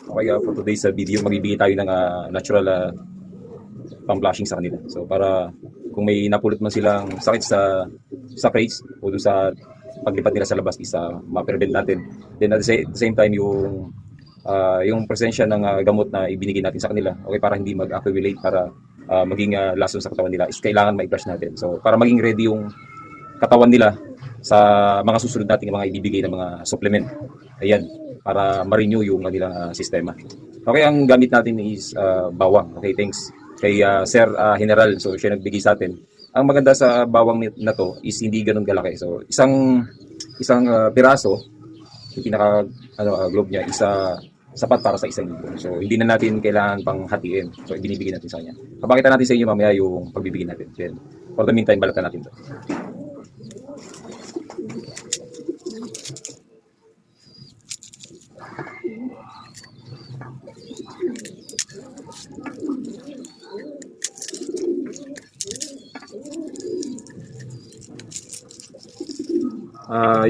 Okay, for today's video, magbibigay tayo ng natural pang-blushing sa kanila. So para kung may napulot man silang sakit sa crates o doon sa paglipat nila sa labas is ma-prevent natin. Then at the same time yung presensya ng gamot na ibinigay natin sa kanila, okay, para hindi mag-accumulate, para maging lason sa katawan nila, is kailangan ma-brush natin. So para maging ready yung katawan nila sa mga susunod nating mga ibibigay na mga supplement. Ayan, para ma-renew yung kanilang sistema. Okay, ang gamit natin is bawang. Okay, thanks kay Sir General. So siya nagbigay sa atin. Ang maganda sa bawang na to is hindi ganun kalaki. So isang piraso, yung pinaka globe niya, sapat para sa isang ibon. So hindi na natin kailangan pang hatiin. So ibinibigay natin sa kanya. Papakita natin sa inyo mamaya yung pagbibigay natin. Then, for the meantime, balatan natin to.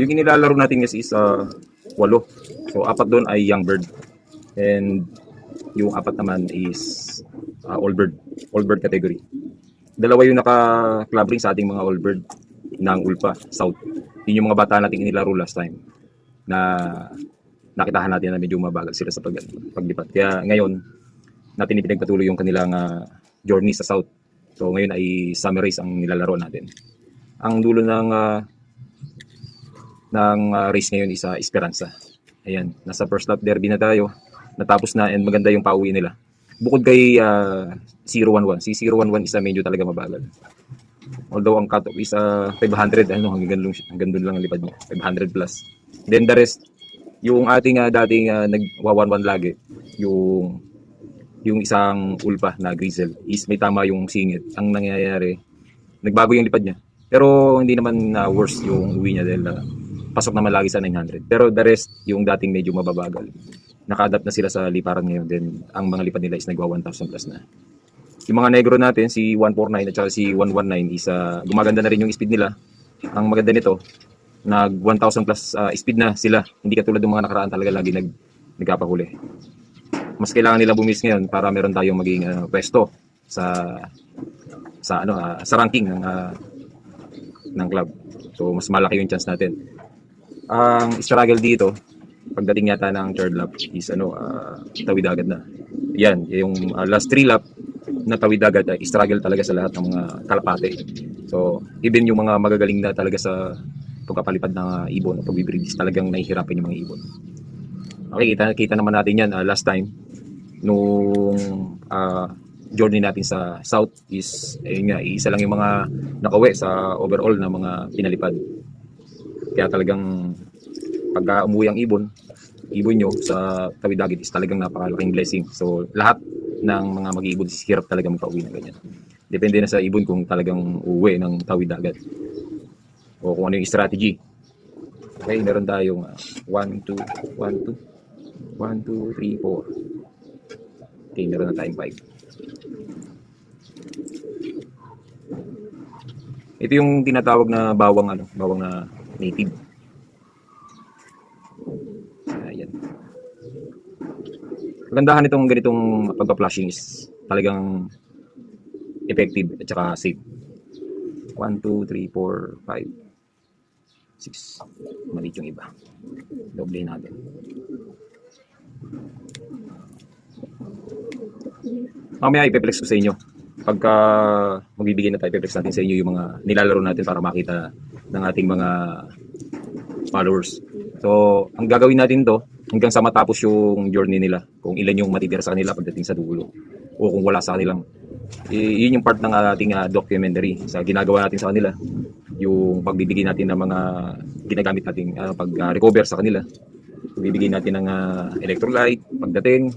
Yung inilalaro natin guys is 8. So 4 doon ay young bird. And yung 4 naman is old bird. Old bird category. Dalawa yung naka-club ring sa ating mga old bird ng Ulpa South. Yun yung mga bata nating inilaro last time na nakitahan natin na medyo mabagal sila sa paglipat. Kaya ngayon natin ipinagpatuloy yung kanilang journey sa South. So ngayon ay summer race ang nilalaro natin. Ang dulo ng race ngayon is Esperanza. Ayan, nasa first lap derby na tayo. Natapos na and maganda yung pauwi nila. Bukod kay 011. Si 011 is medyo talaga mabagal. Although ang cutoff is 500, hanggang doon lang ang lipad niya. 500 plus. Then the rest, yung ating dating nag-111 lagi, yung isang ulpa na grizzle is may tama yung singit. Ang nangyayari, nagbago yung lipad niya. Pero hindi naman worse yung uwi niya dahil pasok naman lagi sa 900. Pero the rest, yung dating medyo mababagal. Naka-adapt na sila sa liparan ngayon. Then ang mga lipad nila is nagwa 1,000 plus na. Yung mga negro natin, si 149 at saka si 119 is gumaganda na rin yung speed nila. Ang maganda nito, nag 1,000 plus speed na sila. Hindi katulad ng mga nakaraan, talaga lagi nagkapahuli. Mas kailangan nila bumis ngayon para meron tayong maging pwesto sa ranking ng club. So mas malaki yung chance natin. Ang struggle dito, pagdating yata ng third lap is tawid agad na. Yan, yung last 3 lap na tawid agad, struggle talaga sa lahat ng mga kalapate. So even yung mga magagaling na talaga sa pagkapalipad ng ibon o pagbibreed is talagang nahihirapan yung mga ibon. Okay, kita naman natin yan last time nung journey natin sa South is isa lang yung mga nakauwi sa overall na mga pinalipad. Kaya talagang pagka umuwi ang ibon nyo sa tawid dagat is talagang napakalaking blessing. So lahat ng mga mag-iibon is hirap talaga magpa-uwi ng ganyan. Depende na sa ibon kung talagang uwi ng tawid dagat o kung ano yung strategy. Okay, meron tayong 1, 2, 1, 2, 1, 2, 3, 4. Okay, meron na tayong 5. Ito yung tinatawag na bawang na native. Ayan. Kagandahan itong ganitong pagpa-flushing is talagang effective at saka safe. 1, 2, 3, 4, 5, 6. Maliit yung iba. Doblehin natin. Mamaya ipeplex ko sa inyo. Pagka magbibigay na tayo, ipeplex natin sa inyo yung mga nilalaro natin para makita ng ating mga followers. So, ang gagawin natin to hanggang sa matapos yung journey nila. Kung ilan yung matitira sa kanila pagdating sa dulo. O kung wala sa kanilang. Yun yung part ng ating documentary. Sa ginagawa natin sa kanila. Yung pagbibigay natin ng mga ginagamit natin pag-recover sa kanila. Pagbibigay natin ng electrolyte, pagdating.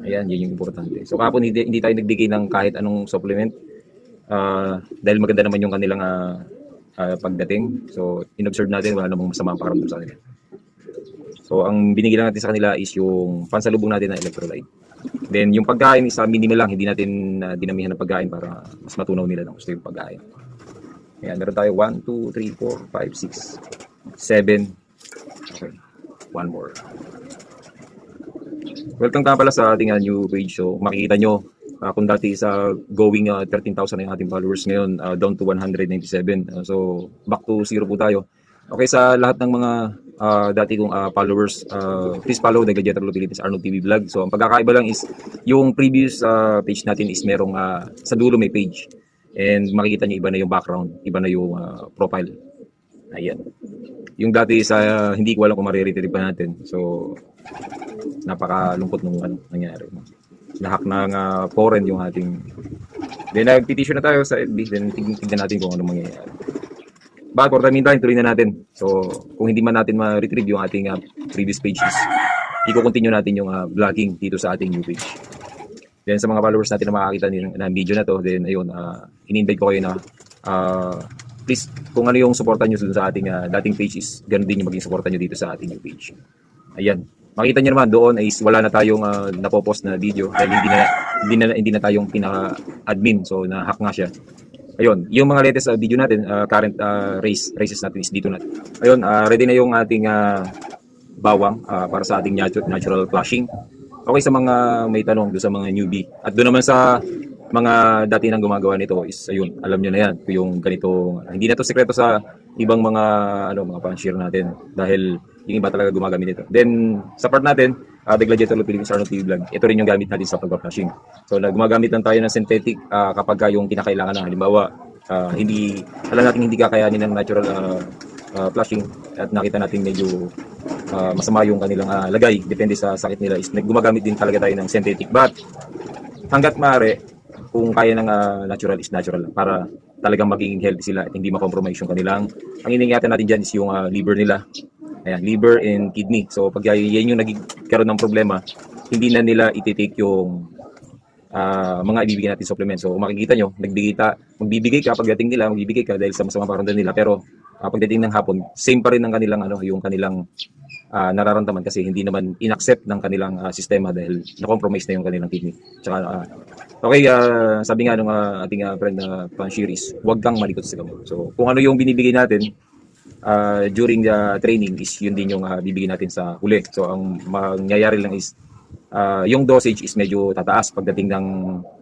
Ayan, yun yung importante. So kapon hindi tayo nagbigay ng kahit anong supplement. Dahil maganda naman yung kanilang pagdating. So inobserve natin, wala namang masama ang pakiramdam sa kanila. So ang binigay lang natin sa kanila is yung pansalubong natin na electrolyte. Then yung pagkain is minimal lang, hindi natin dinamihan ng pagkain para mas matunaw nila ng gusto yung pagkain. Ayan, meron tayo 1, 2, 3, 4, 5, 6, 7. Okay, one more. Welcome ka pala sa ating new page. So makikita nyo, kung dati sa going 13,000 na yung ating followers, ngayon down to 197. So back to zero po tayo. Okay, sa lahat ng mga dati kong followers, please follow the Gadgetable Philippines Arnold TV Vlog. So ang pagkakaiba lang is yung previous page natin is merong sa dulo may page. And makikita nyo iba na yung background, iba na yung profile. Ayan. Yung dati sa hindi ko alam kung mariretrieve pa natin. So napakalungkot nung nangyari. Nahack ng foreign yung ating. Then nag-petition na tayo sa FB, then tignan natin kung ano mangyayari. But for the meantime, tuloy na natin. So kung hindi man natin ma-retrieve yung ating previous pages, i-continue natin yung vlogging dito sa ating new page. Then sa mga followers natin na makakita ng video na to, then ayun, in-invite ko kayo na please, kung ano yung supportan nyo sa ating dating pages, ganun din yung maging supportan nyo dito sa ating new page. Ayan. Makita niyo naman doon ay wala na tayong napopost na video dahil hindi na tayong pinaka-admin, so na-hack nga siya. Ayun, yung mga latest video natin, current races natin is dito na. Ayun, ready na yung ating bawang para sa ating natural flashing. Okay, sa mga may tanong doon sa mga newbie. At doon naman sa mga dati nang gumagawa nito is ayun, alam niyo na yan, yung ganito, hindi na to sekreto sa ibang mga mga pan-share natin dahil yung iba talaga gumagamit nito. Then sa part natin, the Gladiator Philippines Arnold TV Vlog, ito rin yung gamit natin sa pag-flashing. So gumagamit lang tayo ng synthetic kapag yung kinakailangan na. Halimbawa, alam natin hindi kakayanin ng natural flashing at nakita natin medyo masama yung kanilang lagay, depende sa sakit nila, is gumagamit din talaga tayo ng synthetic. But hanggat maaari, kung kaya ng natural is natural lang para talagang maging healthy sila at hindi ma-compromise yung kanilang. Ang iningatan natin dyan is yung liver nila. Ayan, liver and kidney. So pag yan yung nagkaroon ng problema, hindi na nila ititake yung mga ibibigay natin supplement. So makikita nyo, magbibigay ka pagdating nila, magbibigay ka dahil sa masamang pakiramdam nila, pero pagdating ng hapon, same pa rin ang kanilang yung kanilang nararamdaman kasi hindi naman inaccept ng kanilang sistema dahil na-compromise na yung kanilang kidney. Tsaka, okay, sabi nga nung ating friend na Panshiris, huwag kang malikot sa gamot. So kung ano yung binibigay natin during the training is yun din yung bibigyan natin sa huli. So ang mangyayari lang is yung dosage is medyo tataas pagdating ng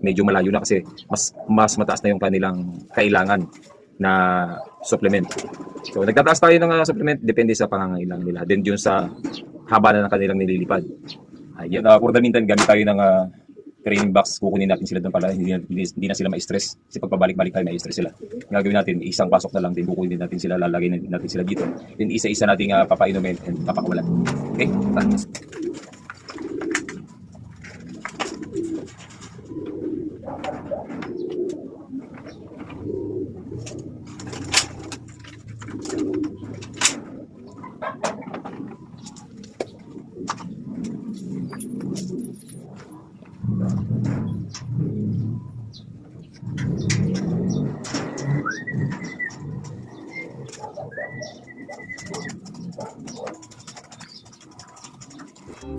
medyo malayo na kasi mas mataas na yung kanilang kailangan na supplement. So nagtataas tayo ng supplement depende sa pangangailangan nila. Then yun sa haba na ng kanilang nililipad. Ayan, for the meantime, gamit tayo ng training box, kukunin natin sila doon pala, hindi na sila ma-stress kasi pag pabalik-balik tayo ma-stress sila. Ang gagawin natin, isang pasok na lang din, kukunin natin sila, lalagay natin sila dito, then isa-isa nating papainumin and papakawalan. Okay? Thanks.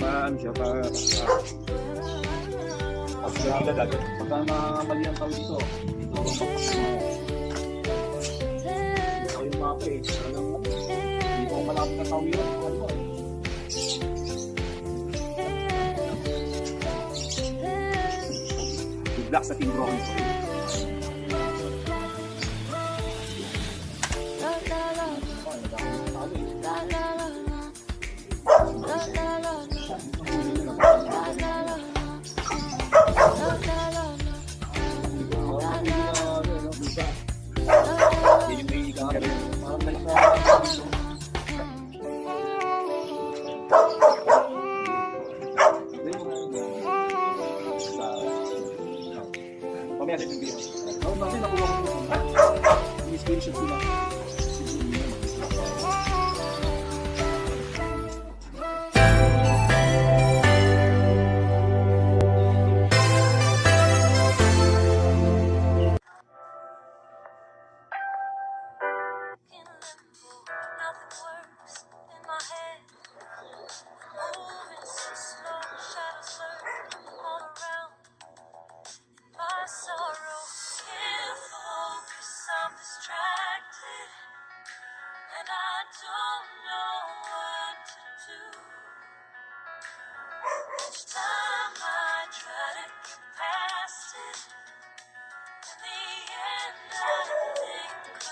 Paano siya pagka mali ang tao dito yung mga pre, hindi ko malapit na tao yun, i-block sa team drawing ko. Mamaya sa video. Kasi nakuha ko yung screenshot sila. Sorrow, can't focus, I'm distracted. In the end, nothing could